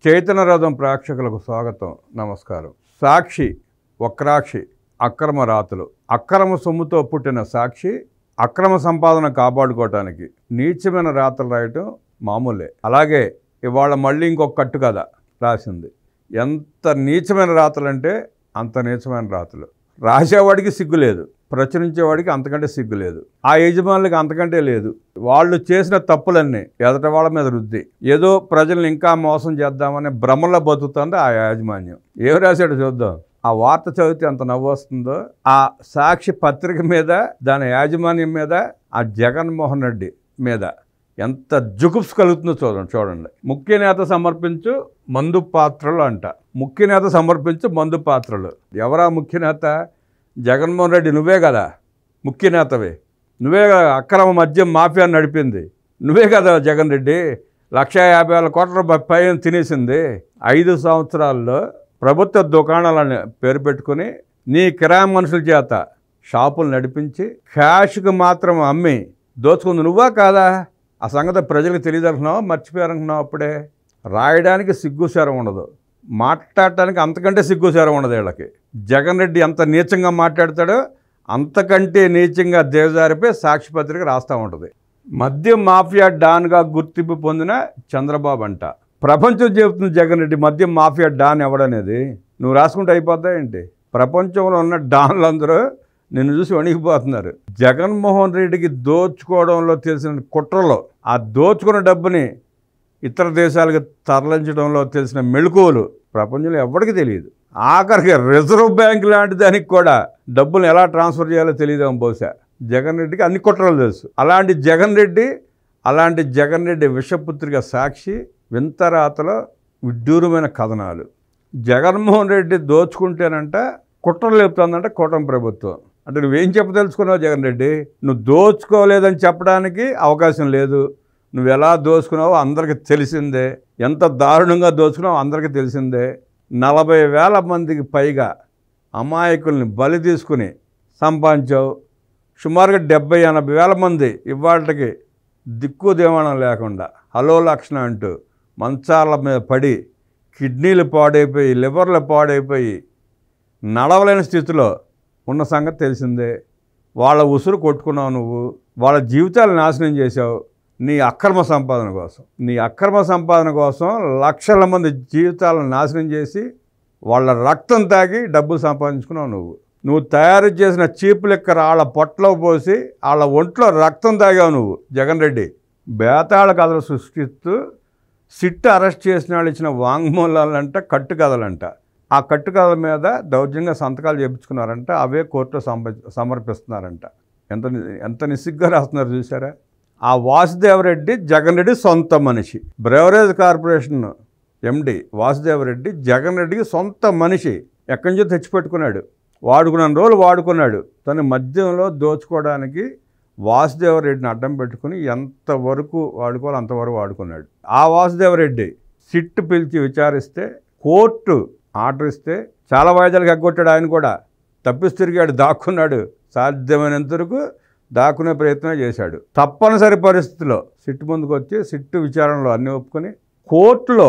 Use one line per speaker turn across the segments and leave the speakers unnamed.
చైతన్య రథం ప్రేక్షకులకు స్వాగతం, నమస్కారం. సాక్షి వక్రాక్షి అక్రమ రాతలు. అక్రమ సొమ్ముతో పుట్టిన సాక్షి అక్రమ సంపాదన కాపాడుకోవటానికి నీచమైన రాతలు రాయటం మామూలే. అలాగే ఇవాళ మళ్ళీ ఇంకొక కట్టు కథ రాసింది. ఎంత నీచమైన రాతలు అంటే అంత నీచమైన రాతలు. రాసేవాడికి సిగ్గు లేదు, ప్రచురించేవాడికి అంతకంటే సిగ్గు లేదు, ఆ యజమానులకి అంతకంటే లేదు. వాళ్ళు చేసిన తప్పులన్నీ ఎదట వాళ్ళ మీద రుద్ది ఏదో ప్రజల్ని ఇంకా మోసం చేద్దామని భ్రమలో బతుకుతుంది ఆ యాజమాన్యం. ఏం రాశాడో చూద్దాం. ఆ వార్త చదివితే ఎంత నవ్వు వస్తుందో. ఆ సాక్షి పత్రిక మీద, దాని యాజమాన్యం మీద, ఆ జగన్మోహన్ రెడ్డి మీద ఎంత జుగుప్స్ కలుగుతుందో చూడండి. ముఖ్య నేత సమర్పించు మందు పాత్రలు అంట. ముఖ్య నేత సమర్పించు మందు పాత్రలు. ఎవరా ముఖ్య నేత? జగన్మోహన్ రెడ్డి. నువ్వే కదా ముఖ్య నేతవే, నువ్వే కదా అక్రమ మద్యం మాఫియా నడిపింది, నువ్వే కదా జగన్ రెడ్డి. 1,50,000 కోట్ల రూపాయల పైన తినేసింది. 5 సంవత్సరాల్లో ప్రభుత్వ దుకాణాలని పేరు పెట్టుకుని నీ కిరాయి మనుషుల చేత షాపులు నడిపించి క్యాష్కి మాత్రం అమ్మి దోచుకుంది నువ్వా కాదా? ఆ సంగతి ప్రజలకు తెలియదనుకున్నావు, మర్చిపోయారనుకున్నావు. అప్పుడే రాయడానికి సిగ్గుసారం ఉండదు, మాట్లాడటానికి అంతకంటే సిగ్గుసారం ఉండదు వీళ్ళకి. జగన్ రెడ్డి ఎంత నీచంగా మాట్లాడతాడో అంతకంటే నీచంగా దేవజారిపై సాక్షి పత్రిక రాస్తూ ఉంటుంది. మద్యం మాఫియా డాన్గా గుర్తింపు పొందిన చంద్రబాబు అంట. ప్రపంచం చెబుతుంది జగన్ రెడ్డి మద్యం మాఫియా డాన్ ఎవడనేది. నువ్వు రాసుకుంటే అయిపోద్దా ఏంటి? ప్రపంచంలో ఉన్న డాన్లందరూ నిన్ను చూసి వణికిపోతున్నారు. జగన్మోహన్ రెడ్డికి దోచుకోవడంలో తెలిసిన కుట్రలో, ఆ దోచుకున్న డబ్బుని ఇతర దేశాలకు తరలించడంలో తెలిసిన మెళకువలు ప్రపంచంలో ఎవరికి తెలియదు. ఆఖరికి రిజర్వ్ బ్యాంక్ లాంటి దానికి కూడా డబ్బులు ఎలా ట్రాన్స్ఫర్ చేయాలో తెలియదేమో బహుశా. జగన్ రెడ్డికి అన్ని కుట్రలు తెలుసు. అలాంటి జగన్ రెడ్డి విషపుత్రిక సాక్షి వింత రాతలో విడ్డూరమైన కథనాలు. జగన్మోహన్ రెడ్డి దోచుకుంటేనంట కుట్రలు లేపుతుందంట కూటమి ప్రభుత్వం. అంటే నువ్వేం చెప్పదలుచుకున్నావు జగన్ రెడ్డి? నువ్వు దోచుకోలేదని చెప్పడానికి అవకాశం లేదు. నువ్వు ఎలా దోచుకున్నావో అందరికీ తెలిసిందే, ఎంత దారుణంగా దోచుకున్నావో అందరికీ తెలిసిందే. 40,000 మందికి పైగా అమాయకుల్ని బలి తీసుకుని సంపాదించావు. సుమారుగా 70,000-80,000 మంది ఇవాళకి దిక్కు దేవాణం లేకుండా హలో లక్షణ అంటూ మంచాల మీద పడి కిడ్నీలు పాడైపోయి, లివర్లు పాడైపోయి నడవలేని స్థితిలో ఉన్న సంగతి తెలిసిందే. వాళ్ళ ఉసురు కొట్టుకున్నావు నువ్వు, వాళ్ళ జీవితాలు నాశనం చేశావు నీ అక్రమ సంపాదన కోసం లక్షల మంది జీవితాలను నాశనం చేసి వాళ్ళ రక్తం తాగి డబ్బులు సంపాదించుకున్నావు నువ్వు తయారు చేసిన చీప్ లిక్కర్ వాళ్ళ పొట్టలో పోసి వాళ్ళ ఒంట్లో రక్తం తాగావు నువ్వు జగన్ రెడ్డి. బేతాళ కథలు సృష్టిస్తూ సిట్ అరెస్ట్ చేసిన వాళ్ళు ఇచ్చిన వాంగ్మూలాలంట కట్టు కథలంట. ఆ కట్టు కథల మీద దౌర్జన్యంగా సంతకాలు చేయించుకున్నారంట, అవే కోర్టులో సమర్పిస్తున్నారంట. ఎంత నిస్సిగ్గా రాస్తున్నారు చూసారా? ఆ వాసుదేవరెడ్డి జగన్ రెడ్డి సొంత మనిషి. Beverage corporation MD Vasudeva Reddy Jagan రెడ్డికి సొంత మనిషి. ఎక్కడి నుంచో తెచ్చిపెట్టుకున్నాడు, వాడుకున్న రోజులు వాడుకున్నాడు. తను మద్యంలో దోచుకోవడానికి వాసుదేవరెడ్డిని అడ్డం పెట్టుకుని ఎంతవరకు వాడుకోవాలో అంతవరకు వాడుకున్నాడు. ఆ వాసుదేవరెడ్డి సిట్ పిలిచి విచారిస్తే కోర్టు ఆర్డర్ ఇస్తే చాలా వాయిదాలకు ఎగ్గొట్టాడు. ఆయన కూడా తప్పిసి తిరిగాడు, దాక్కున్నాడు. సాధ్యమైనంత వరకు దాక్కునే ప్రయత్నం చేశాడు. తప్పనిసరి పరిస్థితిలో సిట్ ముందుకు వచ్చి సిట్టు విచారణలో అన్నీ ఒప్పుకొని కోర్టులో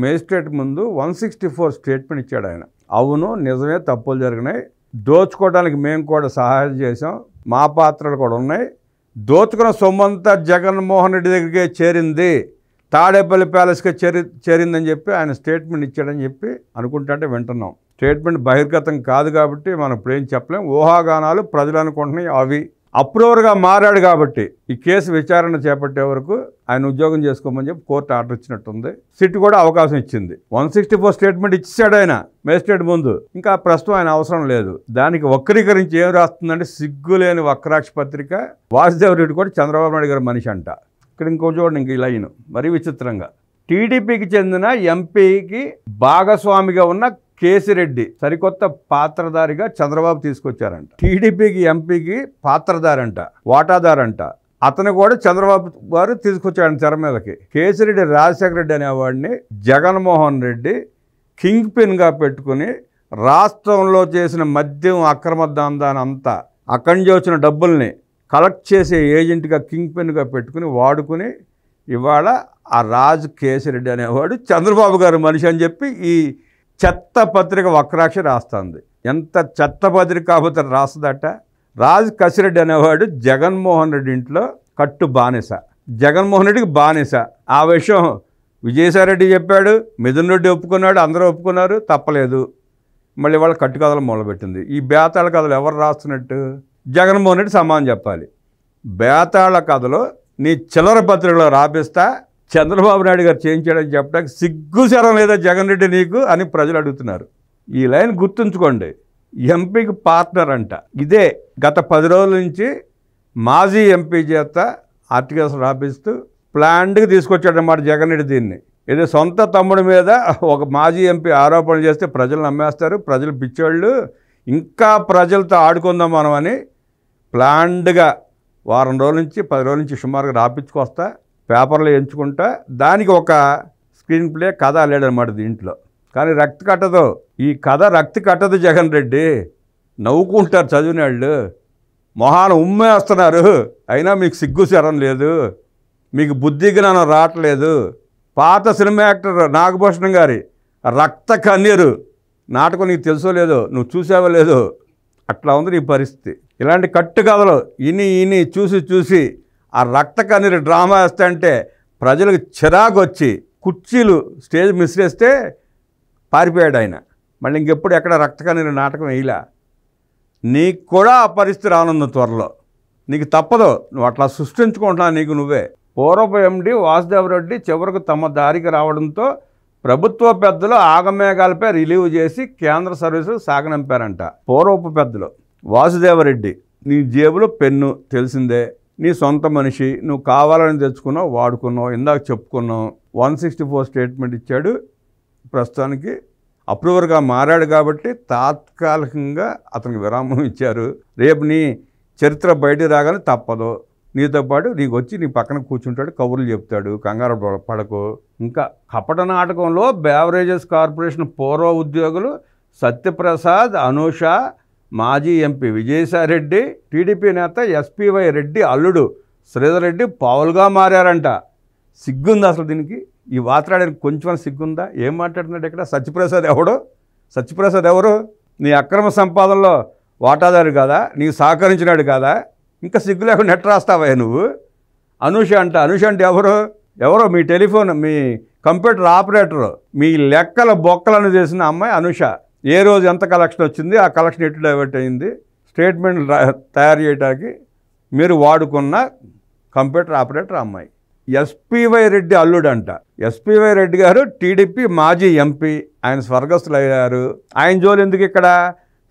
మేజిస్ట్రేట్ ముందు 164 స్టేట్మెంట్ ఇచ్చాడు ఆయన. అవును నిజమే, తప్పులు జరిగినాయి, దోచుకోవడానికి మేము కూడా సహాయం చేసాం, మా పాత్రలు కూడా ఉన్నాయి, దోచుకున్న సొమ్మంతా జగన్మోహన్ రెడ్డి దగ్గరికే చేరింది, తాడేపల్లి ప్యాలెస్కే చేరిందని చెప్పి ఆయన స్టేట్మెంట్ ఇచ్చాడని చెప్పి అనుకుంటుంటే వింటున్నాం. స్టేట్మెంట్ బహిర్గతం కాదు కాబట్టి మనం ఇప్పుడు ఏం చెప్పలేం. ఊహాగానాలు ప్రజలు అనుకుంటున్నాయి. అవి అప్రూవర్గా మారాడు కాబట్టి ఈ కేసు విచారణ చేపట్టే వరకు ఆయన ఉద్యోగం చేసుకోమని చెప్పి కోర్టు ఆర్డర్ ఇచ్చినట్టుంది. సిట్ కూడా అవకాశం ఇచ్చింది. 164 స్టేట్మెంట్ ఇచ్చాడు ఆయన మేజిస్ట్రేట్ ముందు. ఇంకా ప్రస్తుతం ఆయన అవసరం లేదు. దానికి వక్రీకరించి ఏం రాస్తుందంటే సిగ్గులేని వక్రాక్షి పత్రిక. వాసుదేవరెడ్డి కూడా చంద్రబాబు నాయుడు గారి మనిషి అంట. ఇక్కడ ఇంకో చూడండి, ఇంక లైన్ మరీ విచిత్రంగా. టీడీపీకి చెందిన ఎంపీకి భాగస్వామిగా ఉన్న కేసిరెడ్డి సరికొత్త పాత్రధారిగా చంద్రబాబు తీసుకొచ్చారంట. టీడీపీకి ఎంపీకి పాత్రధారంట, వాటాదారంట. అతను కూడా చంద్రబాబు గారు తీసుకొచ్చాడు తెర మీదకి. కేసిరెడ్డి రాజశేఖర రెడ్డి అనేవాడిని జగన్మోహన్ రెడ్డి కింగ్ పిన్గా పెట్టుకుని రాష్ట్రంలో చేసిన మద్యం అక్రమ దందాన్ని అంతా అక్కడి నుంచి వచ్చిన డబ్బుల్ని కలెక్ట్ చేసే ఏజెంట్గా కింగ్ పిన్గా పెట్టుకుని వాడుకుని ఇవాళ ఆ రాజు కేశిరెడ్డి అనేవాడు చంద్రబాబు గారు మనిషి అని చెప్పి ఈ చెత్త పత్రిక వక్రాక్షి రాస్తుంది. ఎంత చెత్త పత్రిక కాకపోతే రాస్తుందట. రాజు కసిరెడ్డి అనేవాడు జగన్మోహన్ రెడ్డి ఇంట్లో కట్టు బానిస, జగన్మోహన్ రెడ్డికి బానిస. ఆ విషయం విజయసాయిరెడ్డి చెప్పాడు, మిథున్ రెడ్డి ఒప్పుకున్నాడు, అందరూ ఒప్పుకున్నారు, తప్పలేదు. మళ్ళీ వాళ్ళ కట్టు కథలు మొదలుపెట్టింది. ఈ బేతాళ కథలు ఎవరు రాస్తున్నట్టు? జగన్మోహన్ రెడ్డి సమానం చెప్పాలి. బేతాళ కథలో నీ చిల్లర పత్రికలో రాపిస్తా, చంద్రబాబు నాయుడు గారు చేయించాడని చెప్పడానికి సిగ్గు శరం లేదా జగన్ రెడ్డి నీకు అని ప్రజలు అడుగుతున్నారు. ఈ లైన్ గుర్తుంచుకోండి. ఎంపీకి పార్ట్నర్ అంట. ఇదే గత 10 రోజుల నుంచి మాజీ ఎంపీ చేత ఆర్టికల్స్ రాపిస్తూ ప్లాన్డ్గా తీసుకొచ్చాడన్నమాట జగన్ రెడ్డి. దీన్ని ఏదో సొంత తమ్ముడి మీద ఒక మాజీ ఎంపీ ఆరోపణలు చేస్తే ప్రజలు నమ్మేస్తారు, ప్రజలు పిచ్చోళ్ళు, ఇంకా ప్రజలతో ఆడుకుందాం మనం అని ప్లాన్డ్గా వారం రోజుల నుంచి 10 రోజుల నుంచి సుమారుగా రాపించుకొస్తా, పేపర్లో ఎంచుకుంటా, దానికి ఒక స్క్రీన్ ప్లే కథ అల్లాడనమాట దీంట్లో. కానీ రక్తి కట్టదు, ఈ కథ రక్తి కట్టదు జగన్ రెడ్డి. నవ్వుకుంటారు చదివిన వాళ్ళు, మొహాన ఉమ్మేస్తున్నారు, అయినా మీకు సిగ్గు శరం లేదు, మీకు బుద్ధి జ్ఞానం రావట్లేదు. పాత సినిమా యాక్టర్ నాగభూషణం గారి రక్త కన్నీరు నాటకం నీకు తెలుసో లేదో, నువ్వు చూసావో లేదో, అట్లా ఉంది నీ పరిస్థితి. ఇలాంటి కట్టు కథలు ఇని చూసి ఆ రక్త కన్నీరు డ్రామా వేస్తాంటే ప్రజలకు చిరాకు వచ్చి కుర్చీలు స్టేజ్ మిస్రేస్తే పారిపోయాడు ఆయన. మళ్ళీ ఇంకెప్పుడు ఎక్కడ రక్త కన్నీరు నాటకం వేయలా. నీకు కూడా ఆ పరిస్థితి రానుంది త్వరలో. నీకు తప్పదు, నువ్వు అట్లా సృష్టించుకుంటున్నావు నీకు నువ్వే. పూర్వపు ఎండి వాసుదేవరెడ్డి చివరకు తమ దారికి రావడంతో ప్రభుత్వ పెద్దలు ఆగమేఘాలపై రిలీవ్ చేసి కేంద్ర సర్వీసులు సాగనంపారంట. పూర్వపు పెద్దలు వాసుదేవరెడ్డి, నీ జేబులో పెన్ను తెలిసిందే, నీ సొంత మనిషి, నువ్వు కావాలని తెచ్చుకున్నావు, వాడుకున్నావు, ఇందాక చెప్పుకున్నావు. 164 స్టేట్మెంట్ ఇచ్చాడు. ప్రస్తుతానికి అప్రూవర్గా మారాడు కాబట్టి తాత్కాలికంగా అతనికి విరామం ఇచ్చారు. రేపు నీ చరిత్ర బయట రాగానే తప్పదు, నీతో పాటు నీకు వచ్చి నీ పక్కన కూర్చుంటాడు, కబుర్లు చెప్తాడు, కంగారు పడకు. ఇంకా కపట నాటకంలో బేవరేజెస్ కార్పొరేషన్ పూర్వ ఉద్యోగులు సత్యప్రసాద్, అనూష, మాజీ ఎంపీ విజయసాయిరెడ్డి, టీడీపీ నేత ఎస్పీవై రెడ్డి అల్లుడు శ్రీధర్ రెడ్డి పావులుగా మారారంట. సిగ్గుందా అసలు దీనికి? ఈ వాత్రాడానికి కొంచెం సిగ్గుందా? ఏం మాట్లాడుతున్నాడు ఇక్కడ? సత్యప్రసాద్ ఎవరు? నీ అక్రమ సంపాదనలో వాటాదారు కదా, నీకు సహకరించినాడు కదా, ఇంకా సిగ్గు లేకుండా నెట్ రాస్తావా నువ్వు? అనూష అంటే ఎవరో మీ టెలిఫోన్, మీ కంప్యూటర్ ఆపరేటరు, మీ లెక్కల బొక్కలను చేసిన అమ్మాయి అనూష. ఏ రోజు ఎంత కలెక్షన్ వచ్చింది, ఆ కలెక్షన్ ఎటు డైవర్ట్ అయింది, స్టేట్మెంట్ తయారు చేయడానికి మీరు వాడుకున్న కంప్యూటర్ ఆపరేటర్ అమ్మాయి. ఎస్పీవై రెడ్డి అల్లుడంట. ఎస్పీవై రెడ్డి గారు టీడీపీ మాజీ ఎంపీ, ఆయన స్వర్గస్థులు అయ్యారు. ఆయన జోలు ఎందుకు ఇక్కడ?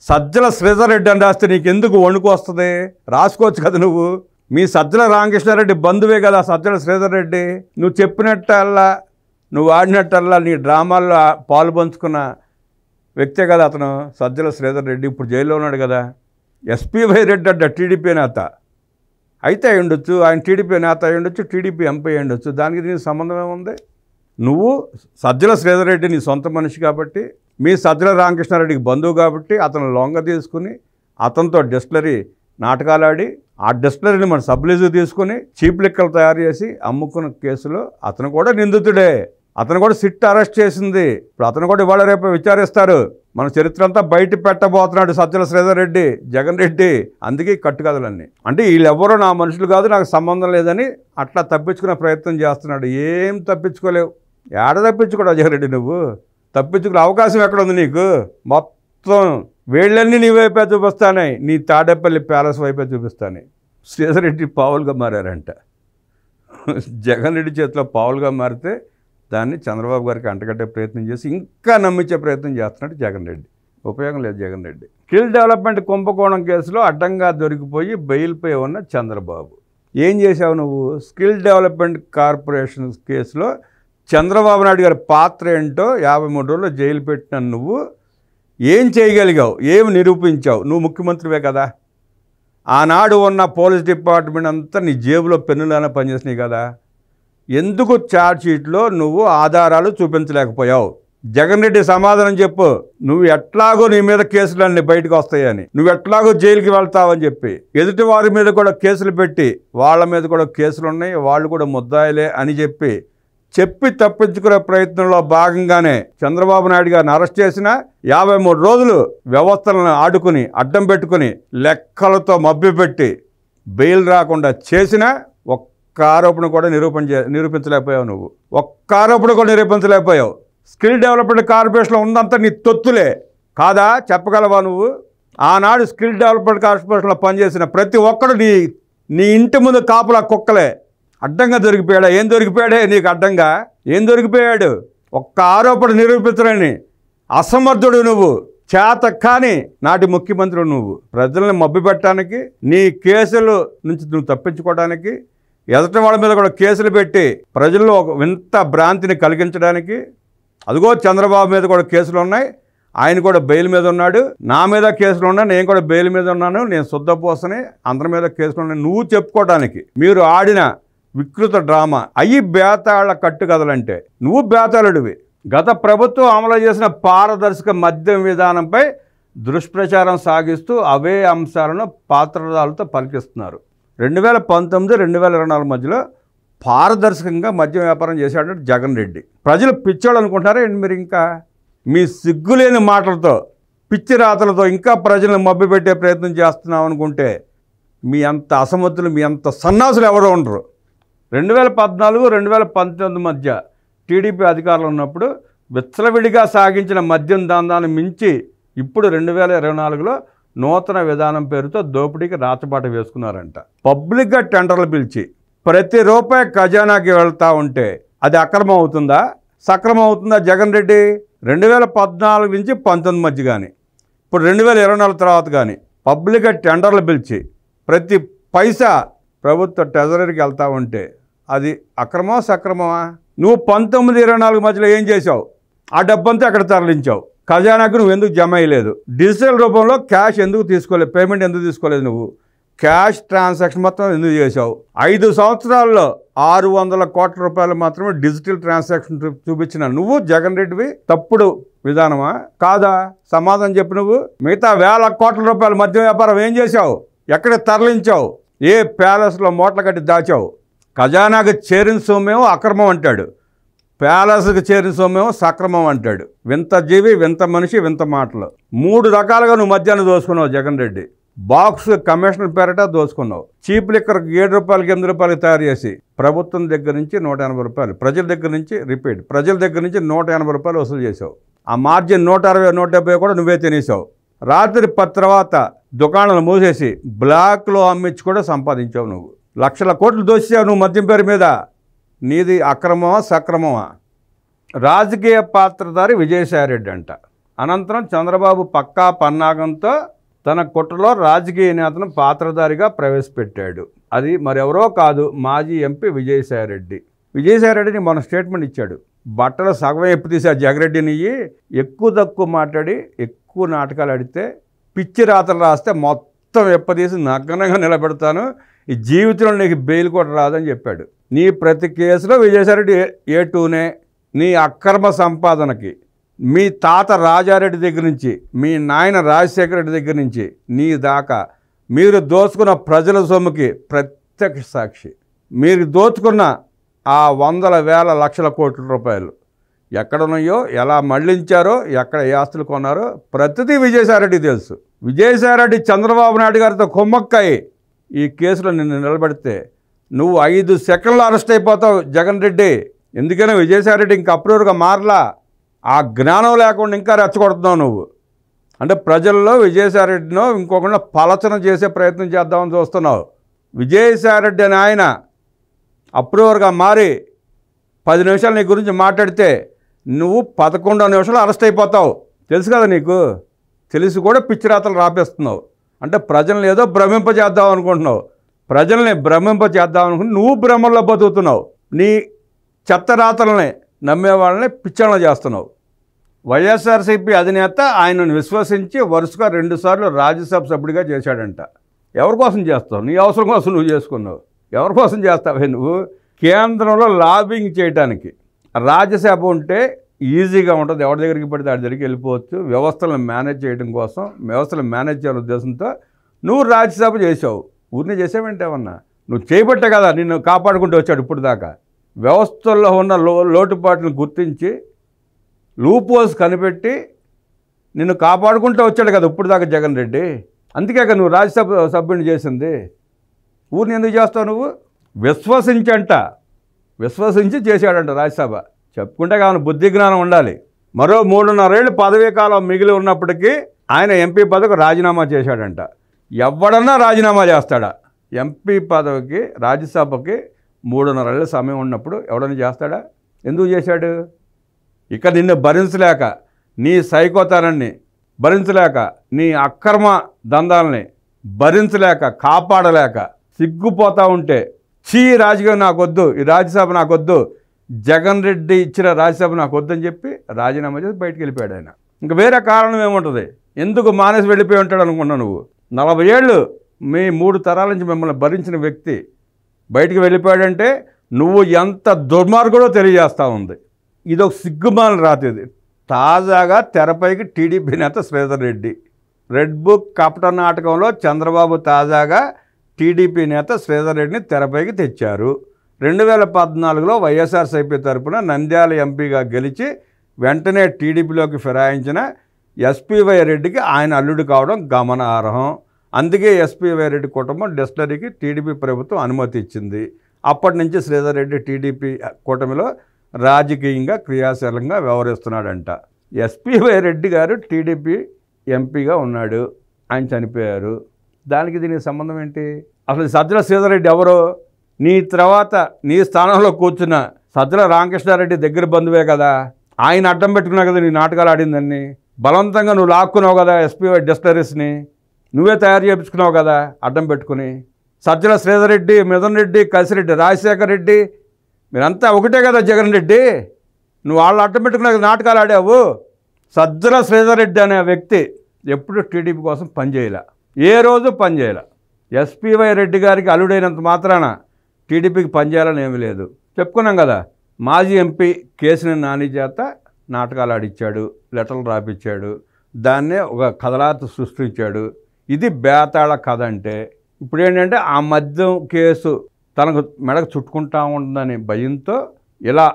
సజ్జల శ్రీధర్ రెడ్డి అని రాస్తే నీకు ఎందుకు వణుకు వస్తుంది? రాసుకోవచ్చు కదా నువ్వు. మీ సజ్జల రామకృష్ణారెడ్డి బంధువే కదా సజ్జల శ్రీధర్ రెడ్డి. నువ్వు చెప్పినట్టల్లా, నువ్వు ఆడినట్టల్లా నీ డ్రామాల్లో పాలు పంచుకున్న వ్యక్తే కదా అతను సజ్జల శ్రీధర్ రెడ్డి. ఇప్పుడు జైల్లో ఉన్నాడు కదా. ఎస్పీవై రెడ్డి అంట టీడీపీ నేత అయితే అయి ఉండొచ్చు, ఆయన టీడీపీ నేత అయి ఉండొచ్చు, టీడీపీ ఎంపీ అయి ఉండొచ్చు, దానికి దీనికి సంబంధం ఏముంది? నువ్వు సజ్జల శ్రీధర్ రెడ్డి నీ సొంత మనిషి కాబట్టి, మీ సజ్జల రామకృష్ణారెడ్డికి బంధువు కాబట్టి అతను లొంగ తీసుకుని అతనితో డిస్టిలరీ నాటకాలు ఆడి, ఆ డిస్టిలరీని మన సబ్లీజు తీసుకుని చీప్ లిక్కలు తయారు చేసి అమ్ముకున్న కేసులో అతను కూడా నిందితుడే. అతను కూడా సిట్ అరెస్ట్ చేసింది. ఇప్పుడు అతను కూడా ఇవాళ రేపు విచారిస్తారు. మన చరిత్ర అంతా బయట పెట్టబోతున్నాడు సజ్జల శ్రీధర్ రెడ్డి, జగన్ రెడ్డి. అందుకే కట్టుకథలన్నీ. అంటే వీళ్ళెవ్వరూ నా మనుషులు కాదు, నాకు సంబంధం లేదని అట్లా తప్పించుకునే ప్రయత్నం చేస్తున్నాడు. ఏం తప్పించుకోలేవు. ఏడ తప్పించుకోడు జగన్ రెడ్డి నువ్వు? తప్పించుకునే అవకాశం ఎక్కడ ఉంది నీకు? మొత్తం వేళ్ళన్నీ నీ వైపే చూపిస్తానే, నీ తాడేపల్లి ప్యాలెస్ వైపే చూపిస్తానే. శ్రీధర్ రెడ్డి పావులుగా మారారంట. జగన్ రెడ్డి చేతిలో పావులుగా మారితే దాన్ని చంద్రబాబు గారికి అంటగట్టే ప్రయత్నం చేసి ఇంకా నమ్మించే ప్రయత్నం చేస్తున్నాడు జగన్ రెడ్డి. ఉపయోగం లేదు జగన్ రెడ్డి. స్కిల్ డెవలప్మెంట్ కుంభకోణం కేసులో అడ్డంగా దొరికిపోయి బెయిల్పై ఉన్న చంద్రబాబు. ఏం చేశావు నువ్వు? స్కిల్ డెవలప్మెంట్ కార్పొరేషన్ కేసులో చంద్రబాబు నాయుడు గారి పాత్ర ఏంటో 53 రోజులు జైలు పెట్టిన నువ్వు ఏం చేయగలిగావు? ఏమి నిరూపించావు? నువ్వు ముఖ్యమంత్రివే కదా. ఆనాడు ఉన్న పోలీస్ డిపార్ట్మెంట్ అంతా నీ జేబులో పెన్నులానే పనిచేసినాయి కదా. ఎందుకు ఛార్జ్ షీట్లో నువ్వు ఆధారాలు చూపించలేకపోయావు? జగన్ రెడ్డి సమాధానం చెప్పు. నువ్వు ఎట్లాగో నీ మీద కేసులన్నీ బయటకు వస్తాయని, నువ్వు ఎట్లాగో జైలుకి వెళ్తావని చెప్పి ఎదుటి వారి మీద కూడా కేసులు పెట్టి వాళ్ళ మీద కూడా కేసులు ఉన్నాయి, వాళ్ళు కూడా ముద్దాయిలే అని చెప్పి తప్పించుకునే ప్రయత్నంలో భాగంగానే చంద్రబాబు నాయుడు గారిని అరెస్ట్ చేసిన 53 రోజులు వ్యవస్థలను ఆడుకుని అడ్డం పెట్టుకుని లెక్కలతో మభ్యపెట్టి బెయిల్ రాకుండా చేసిన ఒక్క ఆరోపణ కూడా నిరూపించలేకపోయావు. నువ్వు ఒక్క ఆరోపణ కూడా నిరూపించలేకపోయావు. స్కిల్ డెవలప్మెంట్ కార్పొరేషన్లో ఉందంతా నీ తొత్తులే కాదా? చెప్పగలవా నువ్వు? ఆనాడు స్కిల్ డెవలప్మెంట్ కార్పొరేషన్లో పనిచేసిన ప్రతి ఒక్కడు నీ ఇంటి ముందు కాపులా కుక్కలే. అడ్డంగా దొరికిపోయాడా? ఏం దొరికిపోయాడే నీకు అడ్డంగా? ఏం దొరికిపోయాడు? ఒక్క ఆరోపణ నిరూపించలేని అసమర్థుడు నువ్వు, చేత కాని నాటి ముఖ్యమంత్రి నువ్వు. ప్రజల్ని మభ్యపెట్టడానికి, నీ కేసుల నుంచి నువ్వు తప్పించుకోవడానికి, ఎదుటి వాళ్ళ మీద కూడా కేసులు పెట్టి ప్రజల్లో ఒక వింత భ్రాంతిని కలిగించడానికి. అదిగో చంద్రబాబు మీద కూడా కేసులు ఉన్నాయి, ఆయన కూడా బెయిల్ మీద ఉన్నాడు. నా మీద కేసులు ఉన్నాయి, నేను కూడా బెయిల్ మీద ఉన్నాను, నేను శుద్ధపోసని, అందరి మీద కేసులు ఉన్నాయి నువ్వు చెప్పుకోవడానికి. మీరు ఆడిన వికృత డ్రామా అయ్యి బేతాళ కట్టుకథలంటే నువ్వు బేతాళుడివి. గత ప్రభుత్వం అమలు చేసిన పారదర్శక మద్యం విధానంపై దుష్ప్రచారం సాగిస్తూ అవే అంశాలను పాత్రదారులతో పలికిస్తున్నారు. 2019-2024 మధ్యలో పారదర్శకంగా మద్యం వ్యాపారం చేశాడు జగన్ రెడ్డి. ప్రజలు పిచ్చోళ్ళు అనుకుంటున్నారా ఏంటి మీరు? ఇంకా మీ సిగ్గులేని మాటలతో, పిచ్చి రాతలతో ఇంకా ప్రజలను మభ్యపెట్టే ప్రయత్నం చేస్తున్నాం అనుకుంటే మీ అంత అసమర్థులు, మీ అంత సన్నాసులు ఎవరో ఉండరు. 2014-2019 మధ్య టీడీపీ అధికారులు ఉన్నప్పుడు విచ్చలవిడిగా సాగించిన మద్యం దందాన్ని మించి ఇప్పుడు 2024లో నూతన విధానం పేరుతో దోపిడీకి రాచబాట వేసుకున్నారంట. పబ్లిక్గా టెండర్లు పిలిచి ప్రతి రూపాయి ఖజానాకి వెళ్తూ ఉంటే అది అక్రమం అవుతుందా, సక్రమం అవుతుందా? జగన్ రెడ్డి 2014 నుంచి 19 మధ్య కానీ ఇప్పుడు 2024 తర్వాత కానీ పబ్లిక్గా టెండర్లు పిలిచి ప్రతి పైసా ప్రభుత్వ ట్రెజరీకి వెళ్తా ఉంటే అది అక్రమమా సక్రమమా? నువ్వు 19-24 మధ్యలో ఏం చేసావు? ఆ డబ్బంతా అక్కడ తరలించావు. ఖజానాకు నువ్వు ఎందుకు జమ అయ్యలేదు? డిజిటల్ రూపంలో క్యాష్ ఎందుకు తీసుకోలేదు? పేమెంట్ ఎందుకు తీసుకోలేదు? నువ్వు క్యాష్ ట్రాన్సాక్షన్ మొత్తం ఎందుకు చేసావు? 5 సంవత్సరాల్లో 600 కోట్ల రూపాయలు మాత్రమే డిజిటల్ ట్రాన్సాక్షన్ చూపించిన నువ్వు జగన్ రెడ్డివి తప్పుడు విధానమా కాదా? సమాధానం చెప్పు. నువ్వు మిగతా 1000 కోట్ల రూపాయల మద్యం వ్యాపారం ఏం చేశావు? ఎక్కడ తరలించావు? ఏ ప్యాలెస్లో మూటలు కట్టి దాచావు? ఖజానాకు చేరిన సొమ్మేమో అక్రమం అంటాడు, ప్యాలెస్కి చేరిన సొమ్మేమో సక్రమం అంటాడు. వింత జీవి, వింత మనిషి, వింత మాటలు. 3 రకాలుగా నువ్వు మద్యాన్ని దోసుకున్నావు జగన్ రెడ్డి. బాక్స్ కమిషనర్ పేరట దోసుకున్నావు. చీప్ లిక్కర్ 7 రూపాయలకి 8 రూపాయలకి తయారు చేసి ప్రభుత్వం దగ్గర నుంచి 180 రూపాయలు, ప్రజల దగ్గర నుంచి ప్రజల దగ్గర నుంచి 180 రూపాయలు వసూలు చేసావు. ఆ మార్జిన్ 160, 170 కూడా నువ్వే తినేసావు. రాత్రి 10 తర్వాత దుకాణాలు మూసేసి బ్లాక్లో అమ్మించి కూడా సంపాదించావు. నువ్వు లక్షల కోట్లు దోసావు నువ్వు మద్యం పేరు మీద. నీది అక్రమమా సక్రమమా? రాజకీయ పాత్రధారి విజయసాయిరెడ్డి అంట. అనంతరం చంద్రబాబు పక్కా పన్నాగంతో తన కుట్రలో రాజకీయ నేతను పాత్రధారిగా ప్రవేశపెట్టాడు. అది మరెవరో కాదు, మాజీ ఎంపీ విజయసాయిరెడ్డి. విజయసాయిరెడ్డిని మన స్టేట్మెంట్ ఇచ్చాడు. బట్టలు సగం ఎప్పు తీసా జగరెడ్డిని ఎక్కువ తక్కువ మాట్లాడి ఎక్కువ నాటకాలు ఆడితే పిచ్చి రాతలు రాస్తే మొత్తం ఎప్పదీసి నగ్నంగా నిలబెడతాను, ఈ జీవితంలో నీకు బెయిల్ కూడా రాదని చెప్పాడు. నీ ప్రతి కేసులో విజయసాయిరెడ్డి A2నే. నీ అక్రమ సంపాదనకి మీ తాత రాజారెడ్డి దగ్గర నుంచి, మీ నాయన రాజశేఖర రెడ్డి దగ్గర నుంచి నీ దాకా మీరు దోచుకున్న ప్రజల సొమ్ముకి ప్రత్యక్ష సాక్షి. మీరు దోచుకున్న ఆ వందల వేల లక్షల కోట్ల రూపాయలు ఎక్కడున్నాయో, ఎలా మళ్లించారో, ఎక్కడ ఏ ఆస్తులు కొన్నారో ప్రతిదీ విజయసాయిరెడ్డి తెలుసు. విజయసాయిరెడ్డి చంద్రబాబు నాయుడు గారితో కుమ్మక్కాయి ఈ కేసులో నిన్ను నిలబెడితే నువ్వు 5 సెకండ్లు అరెస్ట్ అయిపోతావు జగన్ రెడ్డి. ఎందుకైనా విజయసాయిరెడ్డి ఇంకా అప్రూవర్గా మారలా. ఆ జ్ఞానం లేకుండా ఇంకా రెచ్చగొడుతున్నావు నువ్వు. అంటే ప్రజల్లో విజయసాయిరెడ్డినో ఇంకొకరినో పలచన చేసే ప్రయత్నం చేద్దామని చూస్తున్నావు. విజయసాయిరెడ్డి అని ఆయన అప్రూవర్గా మారి 10 నిమిషాలు నీ గురించి మాట్లాడితే నువ్వు 11వ నిమిషాలు అరెస్ట్ అయిపోతావు. తెలుసు కదా నీకు. తెలిసి కూడా పిచ్చిరాతలు రాపేస్తున్నావు. అంటే ప్రజల్ని ఏదో భ్రమింపజేద్దాం అనుకుంటున్నావు. ప్రజల్ని భ్రమింపజేద్దాం అనుకుంటే నువ్వు భ్రమల్లో బతుకుతున్నావు. నీ చెత్త రాతల్ని నమ్మేవాళ్ళని పిచ్చన చేస్తున్నావు. వైఎస్ఆర్సీపీ అధినేత ఆయనను విశ్వసించి వరుసగా 2 సార్లు రాజ్యసభ సభ్యుడిగా చేశాడంట. ఎవరి కోసం చేస్తావు? నీ అవసరం కోసం నువ్వు చేసుకున్నావు. ఎవరి కోసం చేస్తావే నువ్వు? కేంద్రంలో లాబింగ్ చేయడానికి రాజ్యసభ ఉంటే ఈజీగా ఉంటుంది, ఎవరి దగ్గరికి పడితే వాడి దగ్గరికి వెళ్ళిపోవచ్చు. వ్యవస్థలను మేనేజ్ చేయడం కోసం, వ్యవస్థలను మేనేజ్ చేయాలనే ఉద్దేశంతో నువ్వు రాజ్యసభ చేసావు. ఊరిని చేసావంటే ఏమన్నా నువ్వు చేయబట్టే కదా నిన్ను కాపాడుకుంటూ వచ్చాడు ఇప్పుడు దాకా. వ్యవస్థల్లో ఉన్న లోటుపాట్లను గుర్తించి లూపోస్ కనిపెట్టి నిన్ను కాపాడుకుంటూ వచ్చాడు కదా ఇప్పుడు దాకా జగన్ రెడ్డి. అందుకే కదా నువ్వు రాజ్యసభ సభ్యుని చేసింది. ఊరిని ఎందుకు చేస్తావు నువ్వు? విశ్వసించి చేశాడంట రాజ్యసభ. చెప్పుకుంటే కావాలి, బుద్ధి జ్ఞానం ఉండాలి. మరో 3.5 ఏళ్ళు పదవీ కాలం మిగిలి ఉన్నప్పటికీ ఆయన ఎంపీ పదవికి రాజీనామా చేశాడంట. ఎవడన్నా రాజీనామా చేస్తాడా? ఎంపీ పదవికి రాజ్యసభకి 3.5 ఏళ్ళ సమయం ఉన్నప్పుడు ఎవడన్నా చేస్తాడా? ఎందుకు చేశాడు? ఇక నిన్ను భరించలేక, నీ సైకోతనాన్ని భరించలేక, నీ అక్రమ దందాలని భరించలేక, కాపాడలేక సిగ్గుపోతూ ఉంటే, రాజకీయం నాకొద్దు, ఈ రాజ్యసభ నాకొద్దు, జగన్ రెడ్డి ఇచ్చిన రాజ్యసభ నాకు వద్దని చెప్పి రాజీనామా చేసి బయటికి వెళ్ళిపోయాడు ఆయన. ఇంకా వేరే కారణం ఏముంటుంది? ఎందుకు మానేసి వెళ్ళిపోయి ఉంటాడు అనుకున్నావు నువ్వు? 40 ఏళ్ళు మీ 3 తరాల నుంచి మిమ్మల్ని భరించిన వ్యక్తి బయటికి వెళ్ళిపోయాడంటే నువ్వు ఎంత దుర్మార్గుడో తెలియజేస్తూ ఉంది. ఇదొక సిగ్గుమాల రాతేది. తాజాగా తెరపైకి టీడీపీ నేత శ్రీధర్ రెడ్డి. రెడ్ బుక్ కపట నాటకంలో చంద్రబాబు తాజాగా టీడీపీ నేత శ్రీధర్ రెడ్డిని తెరపైకి తెచ్చారు. 2014లో వైఎస్ఆర్సీపీ తరపున నంద్యాల ఎంపీగా గెలిచి వెంటనే టీడీపీలోకి ఫిరాయించిన ఎస్పీవై రెడ్డికి ఆయన అల్లుడు కావడం గమనార్హం. అందుకే ఎస్పీవై రెడ్డి కుటుంబం డిస్టిలరీకి టీడీపీ ప్రభుత్వం అనుమతి ఇచ్చింది. అప్పటి నుంచి శ్రీధర్ రెడ్డి టీడీపీ కూటమిలో రాజకీయంగా క్రియాశీలంగా వ్యవహరిస్తున్నాడంట. ఎస్పీవై రెడ్డి గారు టీడీపీ ఎంపీగా ఉన్నాడు, ఆయన చనిపోయారు. దానికి దీనికి సంబంధం ఏంటి? అసలు సజ్జల శ్రీధర్ రెడ్డి ఎవరో? నీ తర్వాత నీ స్థానంలో కూర్చున్న సజ్జల రామకృష్ణారెడ్డి దగ్గర బంధువే కదా. ఆయన అడ్డం పెట్టుకున్నావు కదా నీ నాటకాలు ఆడిందని. బలవంతంగా నువ్వు లాక్కున్నావు కదా ఎస్పీవై డిస్టిలరీస్ని, నువ్వే తయారు చేయించుకున్నావు కదా అడ్డం పెట్టుకుని. సజ్జల శ్రీధర్ రెడ్డి, మిథున్ రెడ్డి, కసిరెడ్డి, రాజశేఖర్ రెడ్డి మీరంతా ఒకటే కదా జగన్ రెడ్డి. నువ్వు వాళ్ళు అడ్డం పెట్టుకున్నా నాటకాలు ఆడావు. సజ్జల శ్రీధర్ రెడ్డి అనే వ్యక్తి ఎప్పుడు టీడీపీ కోసం పనిచేయలే, ఏ రోజు పనిచేయలే. ఎస్పీవై రెడ్డి గారికి అల్లుడైనంత మాత్రాన టీడీపీకి పనిచేయాలని ఏమీ లేదు. చెప్పుకున్నాం కదా, మాజీ ఎంపీ కేశినేని నాని చేత నాటకాలు ఆడిచ్చాడు, లెటర్లు రాపిచ్చాడు, దాన్నే ఒక కథలాత సృష్టించాడు. ఇది బేతాళ కథ. అంటే ఇప్పుడు ఏంటంటే ఆ మద్యం కేసు తనకు మెడకు చుట్టుకుంటా ఉంటుందని భయంతో ఇలా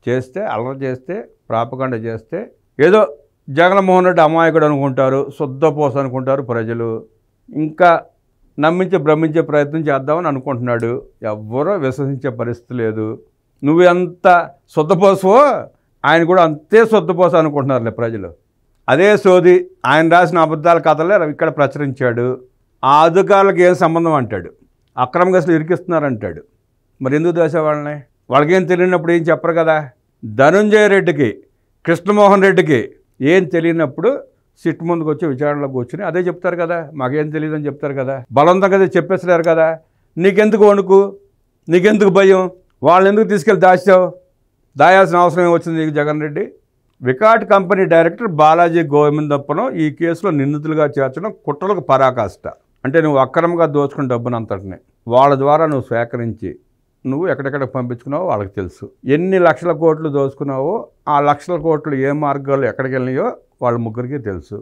చేస్తే, అల్లరి చేస్తే, ప్రాపగండ చేస్తే ఏదో జగన్మోహన్ రెడ్డి అమాయకుడు అనుకుంటారు, శుద్ధపోస అనుకుంటారు ప్రజలు. ఇంకా నమ్మించే భ్రమించే ప్రయత్నం చేద్దామని అనుకుంటున్నాడు. ఎవ్వరూ విశ్వసించే పరిస్థితి లేదు. నువ్వు ఎంత శుద్ధపోసవో ఆయన కూడా అంతే శుద్ధపోస అనుకుంటున్నారులే ప్రజలు. అదే సోది ఆయన రాసిన అబద్ధాల కథలే ఇక్కడ ప్రచురించాడు. ఆ అధికారులకు ఏం సంబంధం అంటాడు, అక్రమ కేసులు ఇరికిస్తున్నారంటాడు. మరి ఎందుకు దోసే వాళ్ళని? వాళ్ళకేం తెలియనప్పుడు ఏం చెప్పరు కదా. ధనుంజయ రెడ్డికి, కృష్ణమోహన్ రెడ్డికి ఏం తెలియనప్పుడు సిట్ ముందుకు వచ్చి విచారణలో కూర్చుని అదే చెప్తారు కదా, మాకేం తెలియదని చెప్తారు కదా. బలవంతంగా అదే చెప్పేసలేరు కదా. నీకెందుకు వణుకు, నీకెందుకు భయం? వాళ్ళని ఎందుకు తీసుకెళ్ళి దాచావు? దాయాల్సిన అవసరం ఏమొచ్చింది నీకు జగన్ రెడ్డి? వికాట్ కంపెనీ డైరెక్టర్ బాలాజీ గోవిందప్పను ఈ కేసులో నిందితులుగా చేర్చడం కుట్రలకు పరాకాష్ట. అంటే నువ్వు అక్రమంగా దోచుకున్న డబ్బునంతటిని వాళ్ళ ద్వారా నువ్వు సేకరించి నువ్వు ఎక్కడెక్కడ పంపించుకున్నావో వాళ్ళకి తెలుసు. ఎన్ని లక్షల కోట్లు దోచుకున్నావో ఆ లక్షల కోట్లు ఏ మార్గాల్లో ఎక్కడికి వెళ్ళినాయో వాళ్ళ ముగ్గురికి తెలుసు.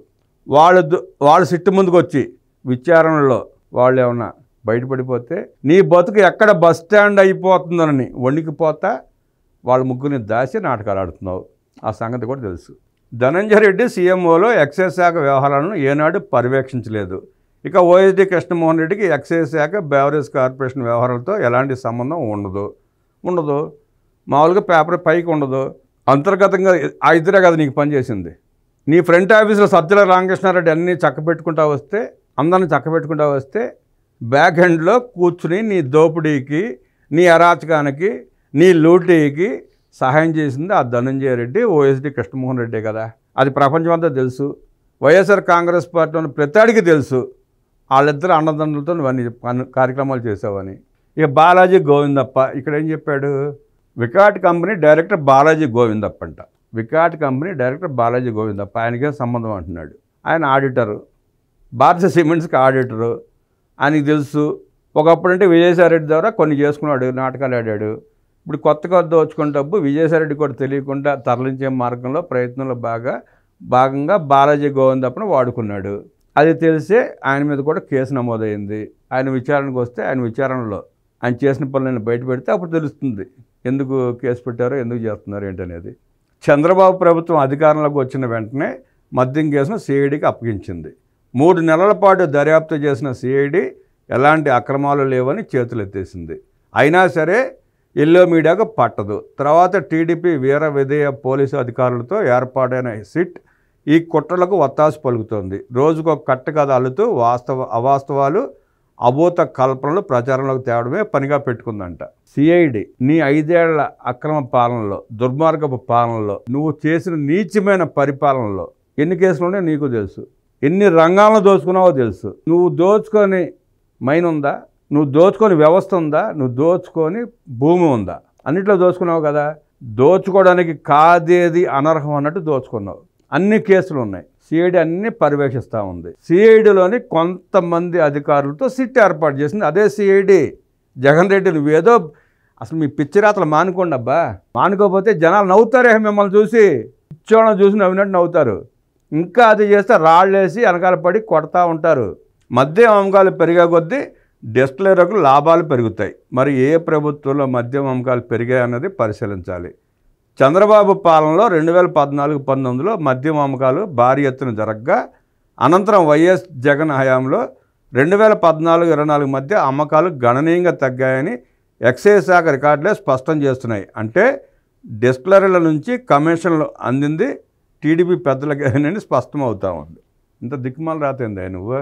వాళ్ళు సిట్టు ముందుకు వచ్చి విచారణలో వాళ్ళు ఏమన్నా బయటపడిపోతే నీ బతుకు ఎక్కడ బస్ స్టాండ్ అయిపోతుందని వణికిపోతా వాళ్ళ ముగ్గురిని దాచి నాటకాలు ఆడుతున్నావు. ఆ సంగతి కూడా తెలుసు. ధనంజయ రెడ్డి సీఎంఓలో ఎక్సైజ్ శాఖ వ్యవహారాలను ఏనాడు పర్యవేక్షించలేదు. ఇక ఓఎస్డీ కృష్ణమోహన్ రెడ్డికి ఎక్సైజ్ శాఖ, బెవరేజ్ కార్పొరేషన్ వ్యవహారాలతో ఎలాంటి సంబంధం ఉండదు. మామూలుగా పేపర్ పైకి ఉండదు. అంతర్గతంగా ఆ ఇద్దరే కదా నీకు పనిచేసింది. నీ ఫ్రంట్ ఆఫీసులో సజ్జల రామకృష్ణారెడ్డి అన్నీ అందరిని చక్కబెట్టుకుంటా వస్తే బ్యాక్ హ్యాండ్లో కూర్చుని నీ దోపిడీకి, నీ అరాచకానికి, నీ లూటీకి సహాయం చేసింది ఆ ధనంజయ రెడ్డి, ఓఎస్డీ కృష్ణమోహన్ రెడ్డి కదా. అది ప్రపంచమంతా తెలుసు. వైఎస్ఆర్ కాంగ్రెస్ పార్టీలోని ప్రతాడికి తెలుసు వాళ్ళిద్దరు అన్నదండ్రులతో నువ్వన్నీ కార్యక్రమాలు చేసావని. ఇక బాలాజీ గోవిందప్ప ఇక్కడ ఏం చెప్పాడు? వికాట్ కంపెనీ డైరెక్టర్ బాలాజీ గోవిందప్ప అంట. వికాట్ కంపెనీ డైరెక్టర్ బాలాజీ గోవిందప్ప, ఆయనకేం సంబంధం అంటున్నాడు. ఆయన ఆడిటరు, భారత సిమెంట్స్కి ఆడిటరు. ఆయనకి తెలుసు. ఒకప్పుడంటే విజయసాయి రెడ్డి ద్వారా కొన్ని చేసుకున్నాడు, నాటకాలు ఆడాడు. ఇప్పుడు కొత్తగా దోచుకున్న డబ్బు విజయసాయిరెడ్డి కూడా తెలియకుండా తరలించే మార్గంలో ప్రయత్నంలో భాగంగా బాలాజీ గోవిందప్పను వాడుకున్నాడు. అది తెలిసే ఆయన మీద కూడా కేసు నమోదైంది. ఆయన విచారణకు వస్తే ఆయన విచారణలో ఆయన చేసిన పనులను బయట పెడితే అప్పుడు తెలుస్తుంది ఎందుకు కేసు పెట్టారో, ఎందుకు చేస్తున్నారు ఏంటనేది. చంద్రబాబు ప్రభుత్వం అధికారంలోకి వచ్చిన వెంటనే మద్యం కేసును సిఐడికి అప్పగించింది. 3 నెలల పాటు దర్యాప్తు చేసిన సిఐడి ఎలాంటి అక్రమాలు లేవని చేతులెత్తేసింది. అయినా సరే ఎల్లో మీడియాకు పట్టదు. తర్వాత టీడీపీ వీర విధేయ పోలీసు అధికారులతో ఏర్పాటైన సిట్ ఈ కుట్రలకు వత్తాసు పలుకుతోంది. రోజుకు ఒక కట్టుకథ అల్లుతూ అవాస్తవాలు, అభూత కల్పనలు ప్రచారంలోకి తేవడమే పనిగా పెట్టుకుందంట. సిఐడి నీ 5 ఏళ్ల అక్రమ పాలనలో, దుర్మార్గపు పాలనలో, నువ్వు చేసిన నీచమైన పరిపాలనలో ఎన్ని కేసులు ఉన్నాయో నీకు తెలుసు. ఎన్ని రంగాలను దోచుకున్నావో తెలుసు. నువ్వు దోచుకొని మైన్ ఉందా, నువ్వు దోచుకొని వ్యవస్థ ఉందా, నువ్వు దోచుకొని భూమి ఉందా, అన్నిట్లో దోచుకున్నావు కదా. దోచుకోవడానికి కాదేది అనర్హం అన్నట్టు దోచుకున్నావు. అన్ని కేసులు ఉన్నాయి. సిఐడి అన్ని పర్యవేక్షిస్తూ ఉంది. సిఐడిలోని కొంతమంది అధికారులతో సిట్ ఏర్పాటు చేసింది అదే సిఐడి. జగన్ రెడ్డి నువ్వేదో అసలు మీ పిచ్చిరాతలు మానుకోండి అబ్బా. మానుకోకపోతే జనాలు నవ్వుతారే, మిమ్మల్ని చూసి పిచ్చోళ్ళని చూసి నవ్వినట్టు నవ్వుతారు. ఇంకా అది చేస్తే రాళ్ళేసి వెనకాల పడి కొడతా ఉంటారు. మద్యం అమ్మకాలు పెరిగే కొద్దీ డిస్టిలరీలకు లాభాలు పెరుగుతాయి. మరి ఏ ప్రభుత్వంలో మద్యం అమ్మకాలు పెరిగాయన్నది పరిశీలించాలి. చంద్రబాబు పాలనలో 2014-19లో మద్యం అమ్మకాలు భారీ ఎత్తున జరగగా, అనంతరం వైఎస్ జగన్ హయాంలో 2014-24 మధ్య అమ్మకాలు గణనీయంగా తగ్గాయని ఎక్సైజ్ శాఖ రికార్డులే స్పష్టం చేస్తున్నాయి. అంటే డిస్టిలరీల నుంచి కమిషన్లు అందింది టీడీపీ పెద్దలకేనని స్పష్టం అవుతా ఉంది. ఇంత దిక్కుమాల రాతేందా నువ్వు?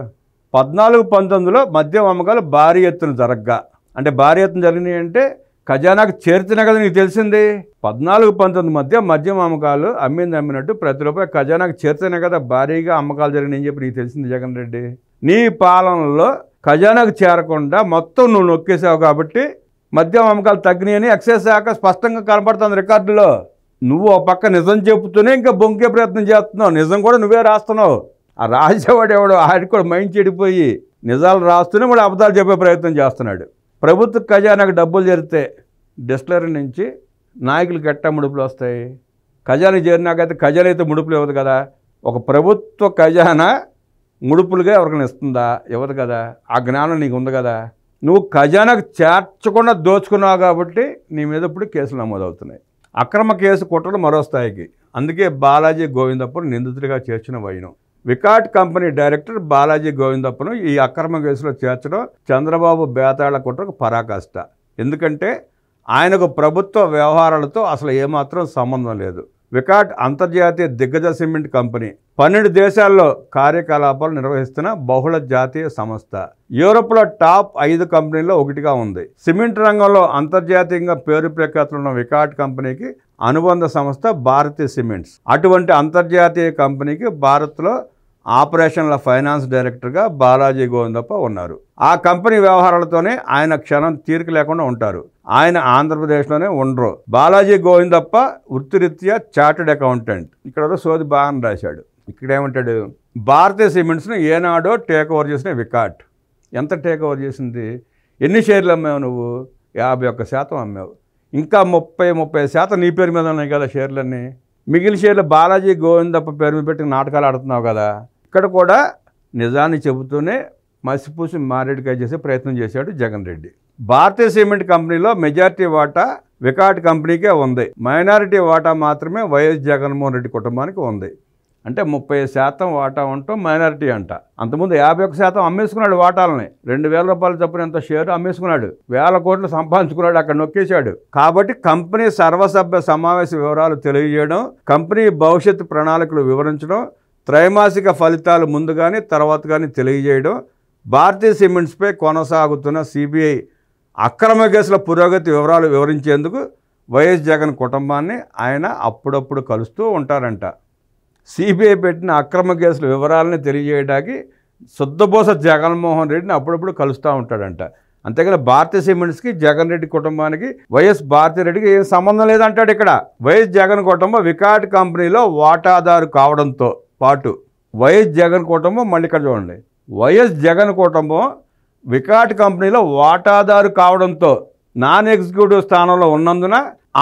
14-19లో మద్యం అమ్మకాలు భారీ ఎత్తున జరగగా, అంటే భారీ ఎత్తున జరిగినాయి అంటే ఖజానాకు చేర్చినా కదా నీకు తెలిసింది. 14-19 మధ్య మద్యం అమ్మకాలు అమ్మినట్టు ప్రతి రూపాయి ఖజానాకు చేర్చినా కదా భారీగా అమ్మకాలు జరిగినాయని చెప్పి నీకు తెలిసింది జగన్ రెడ్డి. నీ పాలనలో ఖజానాకు చేరకుండా మొత్తం నువ్వు నొక్కేసావు కాబట్టి మద్యం అమ్మకాలు తగ్గినాయని ఎక్సైజ్ శాఖ స్పష్టంగా కనపడుతుంది రికార్డులో. నువ్వు ఒక పక్క నిజం చెబుతూనే ఇంకా బొంకే ప్రయత్నం చేస్తున్నావు. నిజం కూడా నువ్వే రాస్తున్నావు. ఆ రాసేవాడు ఎవడో ఆడికి కూడా మైండ్ చెడిపోయి నిజాలు రాస్తూనే వాడు అబద్ధాలు చెప్పే ప్రయత్నం చేస్తున్నాడు. ప్రభుత్వ ఖజానాకు డబ్బులు జరిగితే డిస్టిలరీ నుంచి నాయకులకి ఎట్టా ముడుపులు వస్తాయి? ఖజానా చేరినాకైతే ఖజానా అయితే ముడుపులు ఇవ్వదు కదా. ఒక ప్రభుత్వ ఖజానా ముడుపులుగా ఎవరికైనా ఇస్తుందా? ఇవ్వదు కదా. ఆ జ్ఞానం నీకు ఉంది కదా. నువ్వు ఖజానాకు చేర్చకుండా దోచుకున్నావు కాబట్టి నీ మీద ఇప్పుడు కేసులు నమోదవుతున్నాయి. అక్రమ కేసు కుట్రలు మరో స్థాయికి. అందుకే బాలాజీ గోవిందప్పను నిందితుడిగా చేర్చిన వైనం. వికాట్ కంపెనీ డైరెక్టర్ బాలాజీ గోవిందప్పను ఈ అక్రమ కేసులో చేర్చడం చంద్రబాబు బేతాళ కుట్రకు పరాకాష్ట. ఎందుకంటే ఆయనకు ప్రభుత్వ వ్యవహారాలతో అసలు ఏమాత్రం సంబంధం లేదు. వికాట్ అంతర్జాతీయ దిగ్గజ సిమెంట్ కంపెనీ. 12 దేశాల్లో కార్యకలాపాలు నిర్వహిస్తున్న బహుళ జాతీయ సంస్థ. యూరోప్లో టాప్ 5 కంపెనీల్లో ఒకటిగా ఉంది. సిమెంట్ రంగంలో అంతర్జాతీయంగా పేరు ప్రఖ్యాతులున్న వికాట్ కంపెనీకి అనుబంధ సంస్థ భారతీయ సిమెంట్స్. అటువంటి అంతర్జాతీయ కంపెనీకి భారత్లో ఆపరేషన్ల ఫైనాన్స్ డైరెక్టర్గా బాలాజీ గోవిందప్ప ఉన్నారు. ఆ కంపెనీ వ్యవహారాలతోనే ఆయన క్షణం తీరిక లేకుండా ఉంటారు. ఆయన ఆంధ్రప్రదేశ్లోనే ఉండరు. బాలాజీ గోవిందప్ప వృత్తిరీత్యా చార్టెడ్ అకౌంటెంట్. ఇక్కడ సోది బాగా రాశాడు. ఇక్కడేమంటాడు? భారతీయ సిమెంట్స్ను ఏనాడో టేక్ ఓవర్ చేసిన వికాట్. ఎంత టేక్ ఓవర్ చేసింది? ఎన్ని షేర్లు అమ్మావు నువ్వు? 51% అమ్మావు. ఇంకా 30% నీ పేరు మీద ఉన్నాయి కదా షేర్లన్నీ. మిగిలిన షేర్లు బాలాజీ గోవిందప్ప పేరు మీద పెట్టి నాటకాలు ఆడుతున్నావు కదా. ఇక్కడ కూడా నిజాన్ని చెబుతూనే మసిపూసి మారేడుకాయ చేసే ప్రయత్నం చేశాడు జగన్ రెడ్డి. భారతీయ సిమెంట్ కంపెనీలో మెజారిటీ వాటా వికాట్ కంపెనీకే ఉంది. మైనారిటీ వాటా మాత్రమే వైఎస్ జగన్మోహన్ రెడ్డి కుటుంబానికి ఉంది. అంటే 30% వాటా ఉండటం మైనారిటీ అంట. అంతకుముందు 51% అమ్మేసుకున్నాడు వాటాలని. 2,000 రూపాయలు చొప్పున ఎంత షేరు అమ్మేసుకున్నాడు. 1,000 కోట్లు సంపాదించుకున్నాడు, అక్కడ నొక్కేశాడు. కాబట్టి కంపెనీ సర్వసభ్య సమావేశ వివరాలు తెలియజేయడం, కంపెనీ భవిష్యత్తు ప్రణాళికలు వివరించడం, త్రైమాసిక ఫలితాలు ముందు కానీ తర్వాత కానీ తెలియజేయడం, భారతీయ సిమెంట్స్పై కొనసాగుతున్న సిబిఐ అక్రమ కేసుల పురోగతి వివరాలు వివరించేందుకు వైఎస్ జగన్ కుటుంబాన్ని ఆయన అప్పుడప్పుడు కలుస్తూ ఉంటారంట. సిబిఐ పెట్టిన అక్రమ కేసుల వివరాలని తెలియజేయడానికి శుద్ధబోస జగన్మోహన్ రెడ్డిని అప్పుడప్పుడు కలుస్తూ ఉంటాడంట. అంతేకాని భారతీయ సిమెంట్స్కి జగన్ రెడ్డి కుటుంబానికి వైఎస్ భారతిరెడ్డికి ఏం సంబంధం లేదంటాడు. ఇక్కడ వైఎస్ జగన్ కుటుంబం వికాట్ కంపెనీలో వాటాదారు కావడంతో పాటు వైఎస్ జగన్ కుటుంబం, మళ్ళీ ఇక్కడ చూడండి, వైఎస్ జగన్ కుటుంబం వికాట్ కంపెనీలో వాటాదారు కావడంతో నాన్ ఎగ్జిక్యూటివ్ స్థానంలో ఉన్నందున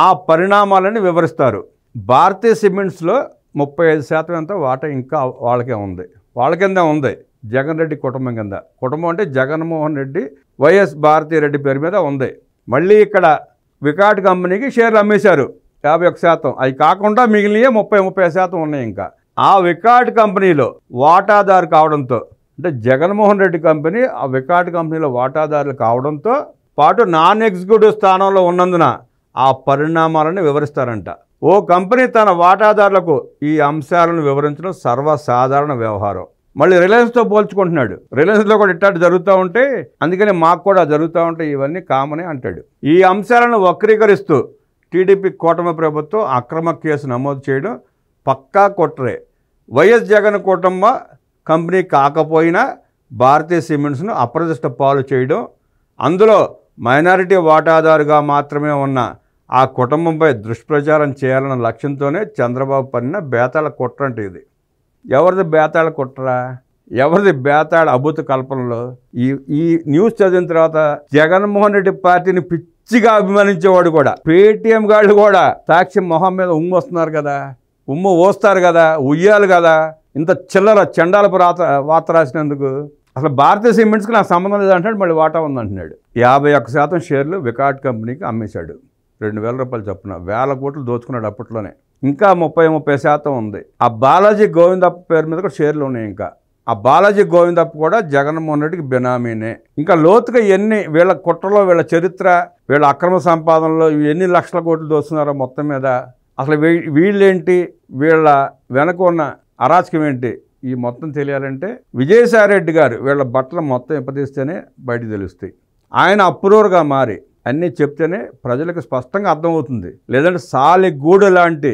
ఆ పరిణామాలని వివరిస్తారు. భారతీయ సిమెంట్స్లో 35% ఎంత వాటా ఇంకా వాళ్ళకే ఉంది. వాళ్ళ కింద ఉంది జగన్ రెడ్డి కుటుంబం కింద. కుటుంబం అంటే జగన్మోహన్ రెడ్డి, వైఎస్ భారతీరెడ్డి పేరు మీద ఉంది. మళ్ళీ ఇక్కడ వికాట్ కంపెనీకి షేర్లు అమ్మేశారు 51%. అవి కాకుండా మిగిలినవి 30% ఉన్నాయి. ఇంకా ఆ వికాట్ కంపెనీలో వాటాదారు కావడంతో, అంటే జగన్మోహన్ రెడ్డి కంపెనీ ఆ వికాట్ కంపెనీలో వాటాదారులు కావడంతో పాటు నాన్ ఎగ్జిక్యూటివ్ స్థానంలో ఉన్నందున ఆ పరిణామాలను వివరిస్తారంట. ఓ కంపెనీ తన వాటాదారులకు ఈ అంశాలను వివరించడం సర్వసాధారణ వ్యవహారం. మళ్ళీ రిలయన్స్తో పోల్చుకుంటున్నాడు. రిలయన్స్లో కూడా ఇట్టాటి జరుగుతూ ఉంటే అందుకని మాకు కూడా జరుగుతూ ఉంటాయి, ఇవన్నీ కామనే అంటాడు. ఈ అంశాలను వక్రీకరిస్తూ టీడీపీ కూటమి ప్రభుత్వం అక్రమ కేసు నమోదు చేయడం పక్కా కుట్రే. వైఎస్ జగన్ కుటుంబ కంపెనీ కాకపోయినా భారతీయ సిమెంట్స్ను అప్రదిష్ట పాలు చేయడం, అందులో మైనారిటీ వాటాదారుగా మాత్రమే ఉన్న ఆ కుటుంబంపై దుష్ప్రచారం చేయాలన్న లక్ష్యంతోనే చంద్రబాబు పన్నిన బేతాళ కుట్ర అంటే ఇది. ఎవరిది బేతాళ కుట్రా? ఎవరిది బేతాళ అభూత కల్పనలో? ఈ న్యూస్ చదివిన తర్వాత జగన్మోహన్ రెడ్డి పార్టీని పిచ్చిగా అభిమానించేవాడు కూడా, పేటీఎం గాళ్ళు కూడా సాక్షి మొహం మీద ఉమ్ము వస్తున్నారు కదా, ఉమ్ము ఓస్తారు కదా, ఉయ్యాలి కదా, ఇంత చిల్లర చండాలపు వార్త రాసినందుకు. అసలు భారతీయ సిమెంట్స్కి నాకు సంబంధం లేదంటున్నాడు, మళ్ళీ వాటా ఉందంటున్నాడు. 51% షేర్లు వికాట్ కంపెనీకి అమ్మేశాడు. 2,000 రూపాయలు చొప్పున 1,000 కోట్లు దోచుకున్నాడు అప్పట్లోనే. ఇంకా 30% ఉంది. ఆ బాలాజీ గోవిందప్ప పేరు మీద కూడా షేర్లు ఉన్నాయి. ఇంకా ఆ బాలాజీ గోవిందప్ప కూడా జగన్మోహన్ రెడ్డికి బినామీనే. ఇంకా లోతుగా వీళ్ళ కుట్రలో, వీళ్ళ చరిత్ర, వీళ్ళ అక్రమ సంపాదనలో ఎన్ని లక్షల కోట్లు దోచుకున్నారో మొత్తం మీద, అసలు వీళ్ళేంటి, వీళ్ళ వెనక ఉన్న అరాచకం ఏంటి, ఈ మొత్తం తెలియాలంటే విజయసాయిరెడ్డి గారు వీళ్ళ బట్టలు మొత్తం ఇప్పదీస్తేనే బయట తెలుస్తాయి. ఆయన అప్రూవర్గా మారి అన్నీ చెప్తేనే ప్రజలకు స్పష్టంగా అర్థమవుతుంది. లేదంటే సాలిగూడు లాంటి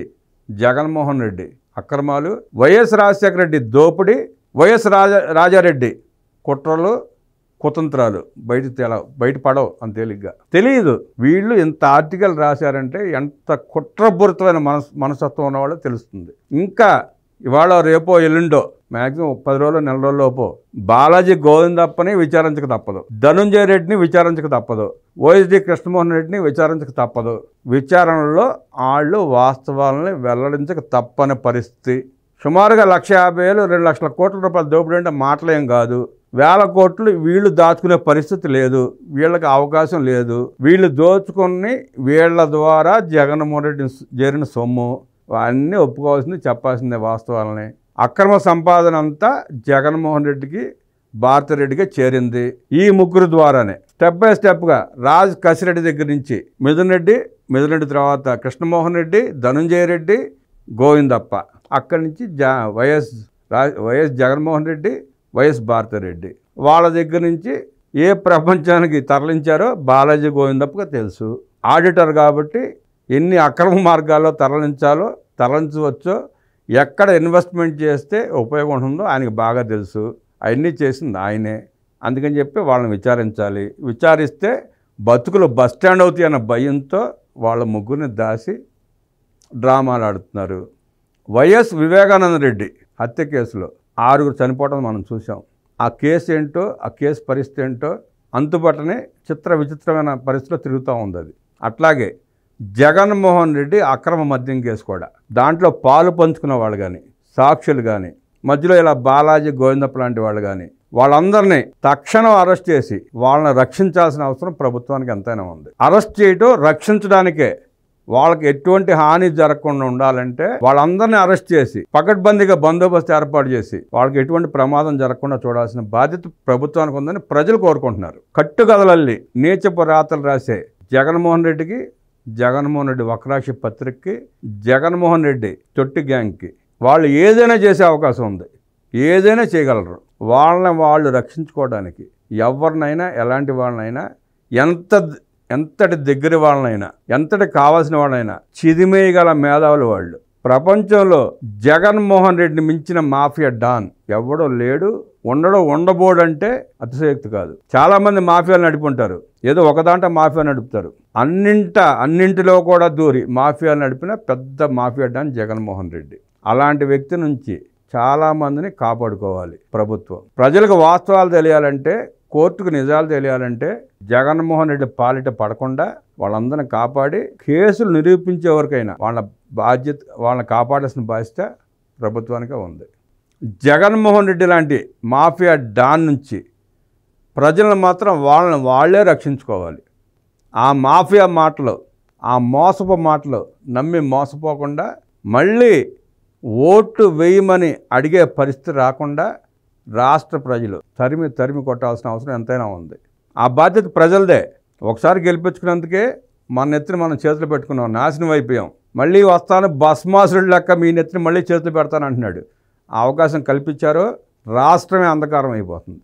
జగన్మోహన్ రెడ్డి అక్రమాలు, వైఎస్ రాజశేఖర రెడ్డి దోపిడీ, వైఎస్ రాజారెడ్డి కుట్రలు, కుతంత్రాలు బయటపడవు అంత తేలిగ్గా. తెలియదు. వీళ్ళు ఇంత ఆర్టికల్ రాశారంటే ఎంత కుట్రపూరితమైన మనస్తత్వం ఉన్నవాళ్ళో తెలుస్తుంది. ఇంకా ఇవాళ రేపో ఎల్లుండో మ్యాక్సిమం 10 రోజులు, నెల రోజుల్లోపో బాలాజీ గోవిందప్పని విచారించక తప్పదు, ధనుంజయ రెడ్డిని విచారించక తప్పదు, ఓఎస్డి కృష్ణమోహన్ రెడ్డిని విచారించక తప్పదు. విచారణలో వాళ్ళు వాస్తవాలని వెల్లడించక తప్పని పరిస్థితి. సుమారుగా 150,000, 2 లక్షల కోట్ల రూపాయలు దోపిడీ అంటే మాటలేం కాదు. 1,000 కోట్లు వీళ్ళు దాచుకునే పరిస్థితి లేదు, వీళ్ళకి అవకాశం లేదు. వీళ్ళు దోచుకుని వీళ్ళ ద్వారా జగన్మోహన్ రెడ్డి చేరిన సొమ్ము అన్నీ ఒప్పుకోవాల్సింది, చెప్పాల్సిందే వాస్తవాలని. అక్రమ సంపాదన అంతా జగన్మోహన్ రెడ్డికి, భారతిరెడ్డికి చేరింది ఈ ముగ్గురు ద్వారానే. స్టెప్ బై స్టెప్గా రాజ్ కసిరెడ్డి దగ్గర నుంచి మిథున్ రెడ్డి తర్వాత కృష్ణమోహన్ రెడ్డి, ధనుంజయ రెడ్డి, గోవిందప్ప, అక్కడి నుంచి వైఎస్ జగన్మోహన్ రెడ్డి, వైఎస్ భారతిరెడ్డి, వాళ్ళ దగ్గర నుంచి ఏ ప్రపంచానికి తరలించారో బాలాజీ గోవిందప్పగా తెలుసు. ఆడిటర్ కాబట్టి ఎన్ని అక్రమ మార్గాల్లో తరలించవచ్చో, ఎక్కడ ఇన్వెస్ట్మెంట్ చేస్తే ఉపయోగం ఉంటుందో ఆయనకి బాగా తెలుసు. అవన్నీ చేసింది ఆయనే. అందుకని చెప్పి వాళ్ళని విచారించాలి. విచారిస్తే బతుకులు బస్టాండ్ అవుతాయి అన్న భయంతో వాళ్ళ ముగ్గురిని దాసి డ్రామాలు ఆడుతున్నారు. వైఎస్ వివేకానంద రెడ్డి హత్య కేసులో 6 చనిపోవడం మనం చూసాం. ఆ కేసు ఏంటో, ఆ కేసు పరిస్థితి ఏంటో అంతుపట్టని విచిత్రమైన పరిస్థితిలో తిరుగుతూ ఉంది అది. అట్లాగే జగన్మోహన్ రెడ్డి అక్రమ మద్యం కేసు కూడా, దాంట్లో పాలు పంచుకున్న వాళ్ళు కానీ, సాక్షులు కానీ, మధ్యలో ఇలా బాలాజీ గోవిందప్ప లాంటి వాళ్ళు కానీ, వాళ్ళందరినీ తక్షణం అరెస్ట్ చేసి వాళ్ళని రక్షించాల్సిన అవసరం ప్రభుత్వానికి ఎంతైనా ఉంది. అరెస్ట్ చేయటం రక్షించడానికే. వాళ్ళకి ఎటువంటి హాని జరగకుండా ఉండాలంటే వాళ్ళందరినీ అరెస్ట్ చేసి పకడ్బందీగా బందోబస్తు ఏర్పాటు చేసి వాళ్ళకి ఎటువంటి ప్రమాదం జరగకుండా చూడాల్సిన బాధ్యత ప్రభుత్వానికి ఉందని ప్రజలు కోరుకుంటున్నారు. కట్టుకథలల్లి నీచపు రాతలు రాసే జగన్మోహన్ రెడ్డికి, జగన్మోహన్ రెడ్డి వక్రాక్షి పత్రికకి, జగన్మోహన్ రెడ్డి తొట్టి గ్యాంగ్కి వాళ్ళు ఏదైనా చేసే అవకాశం ఉంది, ఏదైనా చేయగలరు. వాళ్ళు రక్షించుకోవడానికి ఎవరినైనా, ఎలాంటి వాళ్ళనైనా, ఎంతటి దగ్గర వాళ్ళనైనా, ఎంతటి కావాల్సిన వాళ్ళైనా చిదిమేయగల మేధావులు వాళ్ళు. ప్రపంచంలో జగన్మోహన్ రెడ్డిని మించిన మాఫియా డాన్ ఎవడో లేడు, ఉండబోడంటే అతిశయోక్తి కాదు. చాలామంది మాఫియాలు నడుపుంటారు, ఏదో ఒకదాంట మాఫియా నడుపుతారు. అన్నింటిలో కూడా దూరి మాఫియాలు నడిపిన పెద్ద మాఫియా డాన్ జగన్మోహన్ రెడ్డి. అలాంటి వ్యక్తి నుంచి చాలామందిని కాపాడుకోవాలి ప్రభుత్వం. ప్రజలకు వాస్తవాలు తెలియాలంటే కోర్టుకు నిజాలు తెలియాలంటే జగన్మోహన్ రెడ్డి పాలిట పడకుండా వాళ్ళందరిని కాపాడి కేసులు నిరూపించే వరకైనా వాళ్ళని కాపాడాల్సిన బాధ్యత ప్రభుత్వానికే ఉంది. జగన్మోహన్ రెడ్డి లాంటి మాఫియా డాన్ నుంచి ప్రజలను మాత్రం వాళ్ళే రక్షించుకోవాలి. ఆ మాఫియా మాటలు, ఆ మోసపు మాటలు నమ్మి మోసపోకుండా మళ్ళీ ఓటు వేయమని అడిగే పరిస్థితి రాకుండా రాష్ట్ర ప్రజలు తరిమి కొట్టాల్సిన అవసరం ఎంతైనా ఉంది. ఆ బాధ్యత ప్రజలదే. ఒకసారి గెలిపించుకున్నందుకే మన నెత్తిని మనం చేతులు పెట్టుకున్నాం, నాశనం అయిపోయాం. మళ్ళీ వస్తాను భస్మాసురుడు లెక్క మీ నెత్తిని మళ్ళీ చేతులు పెడతాను అంటున్నాడు. ఆ అవకాశం కల్పించారో రాష్ట్రమే అంధకారం అయిపోతుంది.